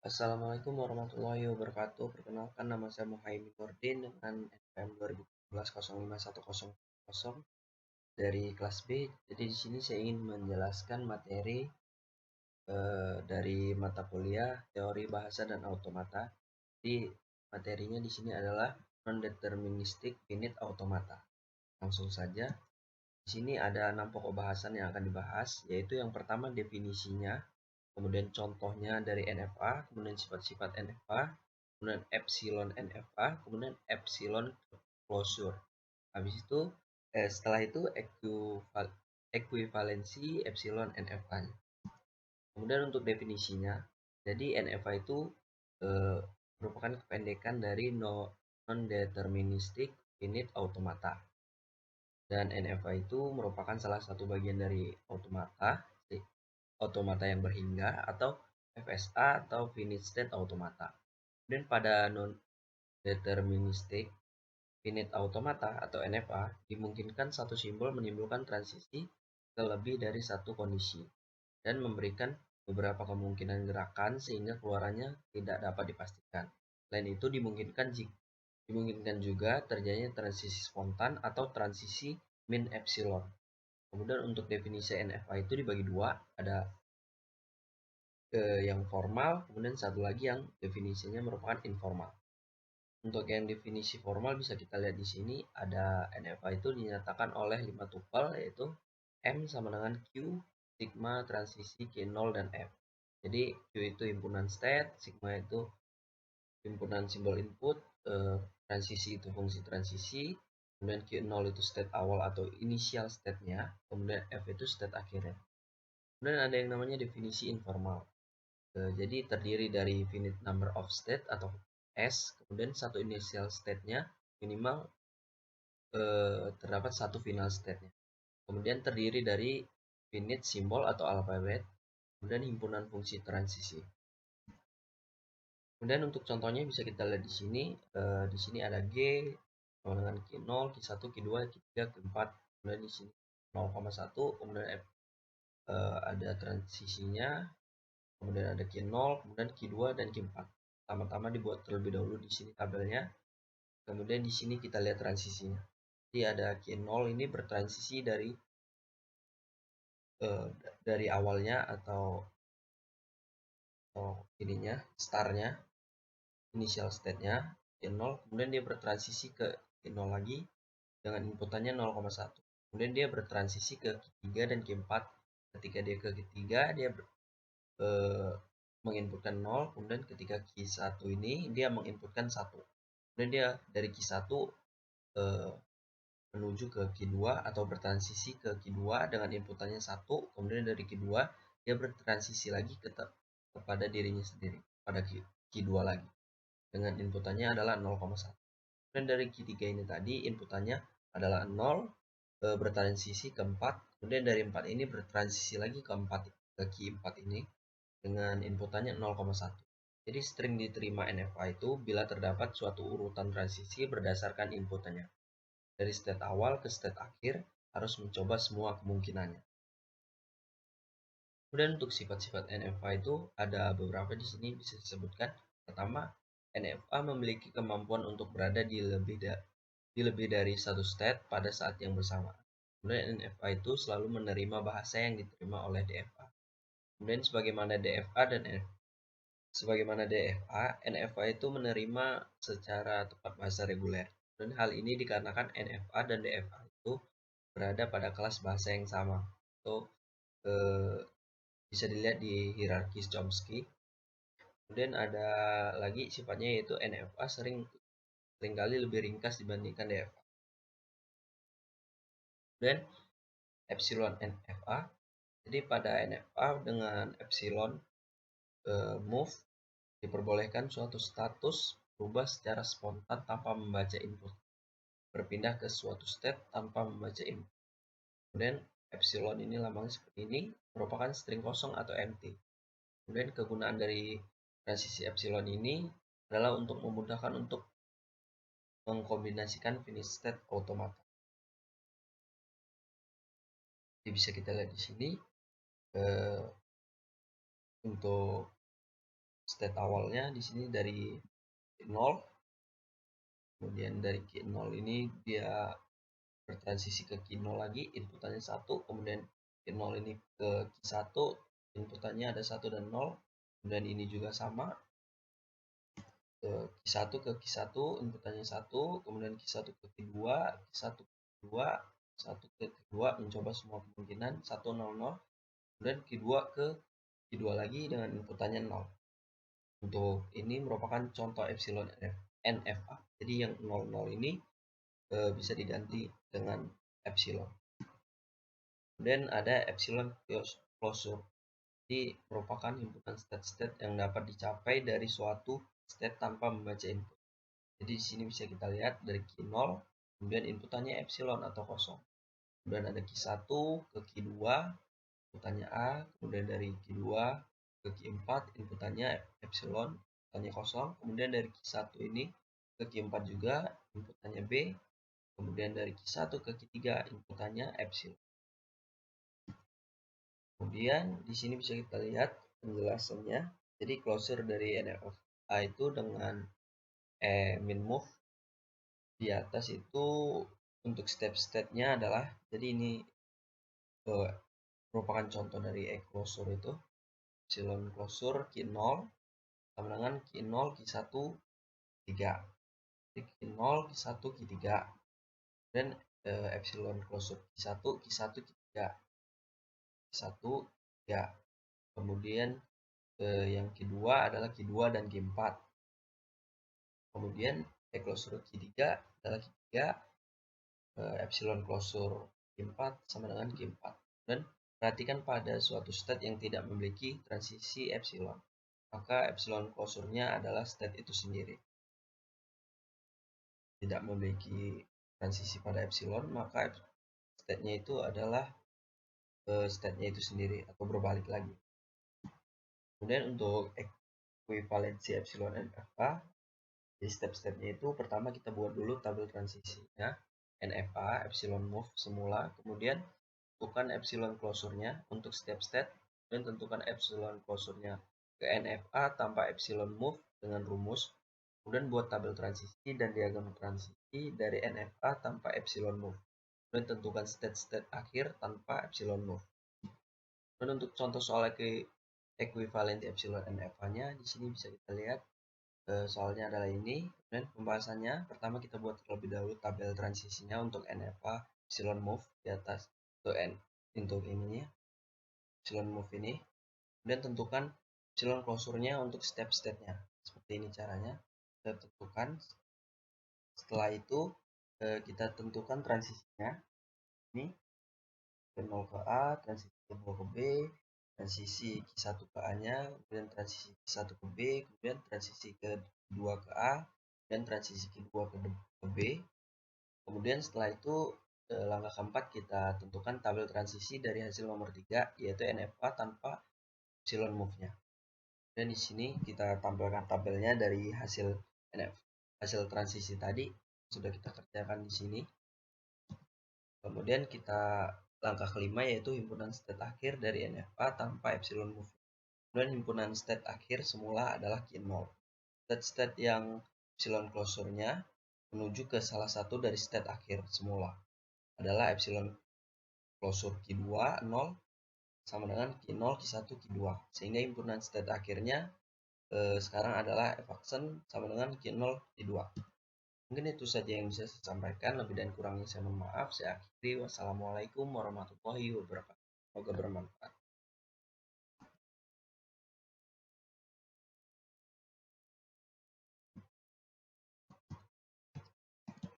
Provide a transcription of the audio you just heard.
Assalamualaikum warahmatullahi wabarakatuh. Perkenalkan nama saya Muhaimin Nurdin dengan NPM 2017 dari kelas B. Jadi di sini saya ingin menjelaskan materi dari mata kuliah Teori Bahasa dan Automata. Di materinya di sini adalah Non-Deterministic Finite Automata. Langsung saja. Di sini ada 6 pokok bahasan yang akan dibahas, yaitu yang pertama definisinya, kemudian contohnya dari NFA, kemudian sifat-sifat NFA, kemudian epsilon NFA, kemudian epsilon closure. Habis itu setelah itu ekuivalensi epsilon NFA-nya. Kemudian untuk definisinya, jadi NFA itu merupakan kependekan dari non-deterministic finite automata. Dan NFA itu merupakan salah satu bagian dari automata yang berhingga atau FSA atau finite state automata. Dan pada non-deterministic finite automata atau NFA dimungkinkan satu simbol menimbulkan transisi ke lebih dari satu kondisi dan memberikan beberapa kemungkinan gerakan sehingga keluarannya tidak dapat dipastikan. Selain itu dimungkinkan juga terjadinya transisi spontan atau transisi min epsilon. Kemudian untuk definisi NFA itu dibagi dua, ada yang formal, kemudian satu lagi yang definisinya merupakan informal. Untuk yang definisi formal bisa kita lihat di sini ada NFA itu dinyatakan oleh 5 tupel, yaitu M sama dengan Q, sigma transisi Q0 dan F. Jadi Q itu himpunan state, sigma itu himpunan simbol input, transisi itu fungsi transisi, kemudian Q0 itu state awal atau initial state-nya, kemudian F itu state akhirnya. Kemudian ada yang namanya definisi informal. Jadi terdiri dari finite number of state atau S, kemudian satu initial state-nya minimal terdapat satu final state-nya. Kemudian terdiri dari finite simbol atau alfabet, kemudian himpunan fungsi transisi. Kemudian untuk contohnya bisa kita lihat di sini. Di sini ada G sama dengan Q0, Q1, Q2, Q3, Q4. Kemudian di sini 0,1, kemudian ada transisinya, kemudian ada Q0, kemudian Q2 dan Q4. Pertama-tama dibuat terlebih dahulu di sini tabelnya. Kemudian di sini kita lihat transisinya. Jadi ada Q0 ini bertransisi dari awalnya atau ininya, startnya, initial state-nya Q0, kemudian dia bertransisi ke Q0 lagi dengan inputannya 0,1. Kemudian dia bertransisi ke Q3 dan Q4. Ketika dia ke Q3 dia menginputkan 0, kemudian ketika Q1 ini dia menginputkan 1. Kemudian dia dari Q1 menuju ke Q2 atau bertransisi ke Q2 dengan inputannya 1, kemudian dari Q2 dia bertransisi lagi kepada dirinya sendiri, pada Q2 lagi dengan inputannya adalah 0,1. Dan dari Q3 ini tadi inputannya adalah 0, bertransisi ke 4, kemudian dari 4 ini bertransisi lagi ke Q4 ini dengan inputannya 0,1. Jadi string diterima NFA itu bila terdapat suatu urutan transisi berdasarkan inputannya. Dari state awal ke state akhir harus mencoba semua kemungkinannya. Kemudian untuk sifat-sifat NFA itu ada beberapa di sini bisa disebutkan. Pertama, NFA memiliki kemampuan untuk berada di lebih dari satu state pada saat yang bersamaan. Kemudian NFA itu selalu menerima bahasa yang diterima oleh DFA. Kemudian sebagaimana DFA, NFA itu menerima secara tepat bahasa reguler. Dan hal ini dikarenakan NFA dan DFA itu berada pada kelas bahasa yang sama. Atau bisa dilihat di hierarki Chomsky. Kemudian ada lagi sifatnya yaitu NFA seringkali lebih ringkas dibandingkan DFA. Dan epsilon NFA. Jadi pada NFA dengan epsilon move diperbolehkan suatu status berubah secara spontan tanpa membaca input, berpindah ke suatu state tanpa membaca input. Kemudian epsilon ini lambangnya seperti ini, merupakan string kosong atau empty. Kemudian kegunaan dari transisi epsilon ini adalah untuk memudahkan untuk mengkombinasikan finite state automata. Jadi bisa kita lihat di sini untuk state awalnya di sini dari 0, kemudian dari Q0 ini dia bertransisi ke Q0 lagi, inputannya 1, kemudian Q0 ini ke Q1, inputannya ada 1 dan 0, kemudian ini juga sama, ke Q1 ke Q1, inputannya 1, kemudian Q1 ke Q2, Q1 ke Q2, 1 ke Q2, mencoba semua kemungkinan, 1, 0, 0, kemudian Q2 ke Q2 lagi dengan inputannya 0. Untuk ini merupakan contoh epsilon NFA. Jadi yang 00 ini bisa diganti dengan epsilon. Kemudian ada epsilon closure. Jadi merupakan himpunan state-state yang dapat dicapai dari suatu state tanpa membaca input. Jadi di sini bisa kita lihat dari Q0, kemudian inputannya epsilon atau kosong. Kemudian ada Q1 ke Q2, inputannya A, kemudian dari Q2 ke Q4, inputannya epsilon, inputannya kosong. Kemudian dari Q1 ini ke Q4 juga, inputannya B, kemudian dari Q1 ke Q3, inputannya epsilon. Kemudian di sini bisa kita lihat penjelasannya. Jadi closure dari NFA itu dengan min move di atas itu untuk step-stepnya adalah, jadi ini merupakan contoh dari closure itu, epsilon closure Q0 sama dengan Q0 Q1 3, jadi Q0 Q1 Q3, dan epsilon closure Q1 Q1 Q3, Q1 3, kemudian yang kedua adalah Q2 dan Q4, kemudian closure Q3 adalah Q3, epsilon closure Q4 sama dengan Q4. Dan perhatikan pada suatu state yang tidak memiliki transisi epsilon, maka epsilon closure-nya adalah state itu sendiri. Tidak memiliki transisi pada epsilon, maka state-nya itu adalah state-nya itu sendiri atau berbalik lagi. Kemudian untuk ekuivalensi epsilon NFA, di step-stepnya itu pertama kita buat dulu tabel transisinya NFA epsilon move semula, kemudian tentukan epsilon closure-nya untuk step state, dan tentukan epsilon closure-nya ke NFA tanpa epsilon move dengan rumus, kemudian buat tabel transisi dan diagram transisi dari NFA tanpa epsilon move, dan tentukan state-state akhir tanpa epsilon move. Dan untuk contoh soal ekuivalensi epsilon NFA-nya di sini bisa kita lihat soalnya adalah ini. Dan pembahasannya pertama kita buat terlebih dahulu tabel transisinya untuk NFA epsilon move di atas untuk ininya epsilon move ini, dan tentukan epsilon closure-nya untuk step-stepnya. Seperti ini caranya kita tentukan. Setelah itu kita tentukan transisinya ini ke 0 ke A, transisi ke 2 ke B, transisi Q1 ke A-nya, kemudian transisi Q1 ke B, kemudian transisi ke 2 ke A, dan transisi ke-2 ke B. Kemudian setelah itu langkah keempat kita tentukan tabel transisi dari hasil nomor 3, yaitu NFA tanpa epsilon move-nya. Dan di sini kita tampilkan tabelnya dari hasil transisi tadi sudah kita kerjakan di sini. Kemudian kita langkah kelima yaitu himpunan state akhir dari NFA tanpa epsilon move. Dan himpunan state akhir semula adalah Q0. State-state yang epsilon closure-nya menuju ke salah satu dari state akhir semula adalah epsilon closure Q2 0 sama dengan Q0 Q1 Q2, sehingga himpunan state akhirnya sekarang adalah F-action sama dengan Q0 Q2. Mungkin itu saja yang bisa saya sampaikan, lebih dan kurangnya saya mohon maaf. Saya akhiri, wassalamualaikum warahmatullahi wabarakatuh. Semoga bermanfaat.